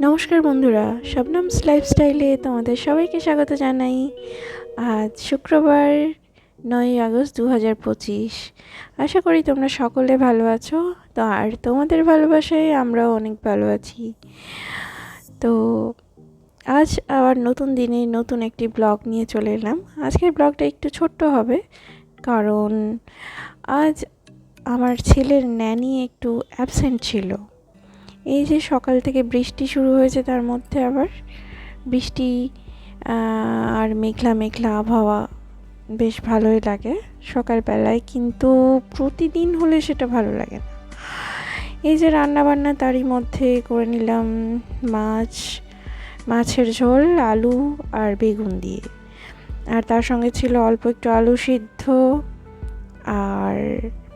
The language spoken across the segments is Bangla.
নমস্কার বন্ধুরা, শবনমস লাইফস্টাইলে তোমাদের সবাইকে স্বাগত জানাই। আজ শুক্রবার 9ই আগস্ট 2025। আশা করি তোমরা সকলে ভালো আছো। তো আর তোমাদের ভালোবাসায় আমরাও অনেক ভালো আছি। তো আজ আবার নতুন দিনে নতুন একটি ব্লগ নিয়ে চলে এলাম। আজকের ব্লগটা একটু ছোট্ট হবে, কারণ আজ আমার ছেলের ন্যানি একটু অ্যাবসেন্ট ছিল। এই যে সকাল থেকে বৃষ্টি শুরু হয়েছে, তার মধ্যে আবার বৃষ্টি আর মেঘলা মেঘলা আবহাওয়া বেশ ভালোই লাগে সকালবেলায়, কিন্তু প্রতিদিন হলে সেটা ভালো লাগে না। এই যে রান্না বান্না, তারই মধ্যে করে নিলাম মাছের ঝোল, আলু আর বেগুন দিয়ে, আর তার সঙ্গে ছিল অল্প একটু আলু সিদ্ধ আর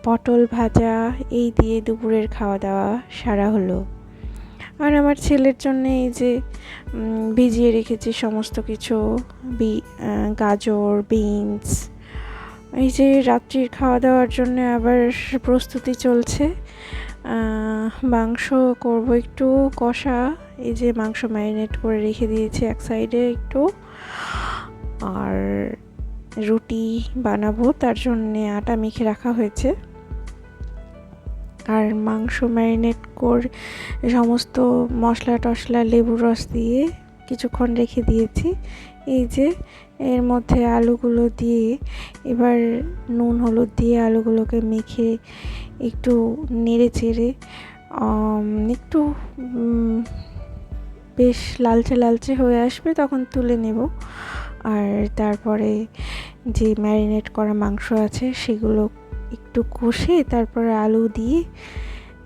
পটল ভাজা। এই দিয়ে দুপুরের খাওয়া দাওয়া সারা হলো। আর আমার ছেলের জন্য এই যে ভিজিয়ে রেখেছি সমস্ত কিছু, গাজর, বিনস। এই যে রাত্রির খাওয়া দাওয়ার জন্য আবার প্রস্তুতি চলছে। মাংস করব একটু কষা। এই যে মাংস ম্যারিনেট করে রেখে দিয়েছি এক সাইডে একটু, আর রুটি বানাবো, তার জন্যে আটা মেখে রাখা হয়েছে। আর মাংস ম্যারিনেট করে সমস্ত মশলা টশলা লেবুর রস দিয়ে কিছুক্ষণ রেখে দিয়েছি। এই যে এর মধ্যে আলুগুলো দিয়ে এবার নুন হলুদ দিয়ে আলুগুলোকে মেখে একটু নেড়ে চেড়ে একটু বেশ লালচে লালচে হয়ে আসবে, তখন তুলে নেব। আর তারপরে যে ম্যারিনেট করা মাংস আছে সেগুলো একটু কষে তারপর আলু দিয়ে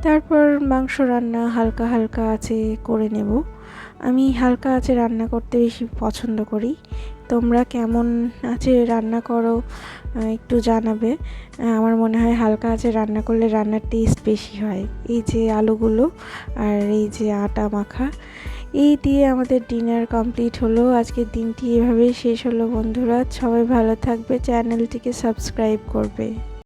তারপর মাংস রান্না হালকা হালকা আঁচে করে নেব। আমি হালকা আঁচে রান্না করতে বেশি পছন্দ করি। তোমরা কেমন আঁচে রান্না করো একটু জানাবে। আমার মনে হয় হালকা আঁচে রান্না করলে রান্নার টেস্ট বেশি হয়। এই যে আলুগুলো আর এই যে আটা মাখা, এই দিয়ে আমাদের ডিনার কমপ্লিট হলো। আজকের দিনটি এভাবেই শেষ হলো বন্ধুরা। সবাই ভালো থাকবে, চ্যানেলটিকে সাবস্ক্রাইব করবে।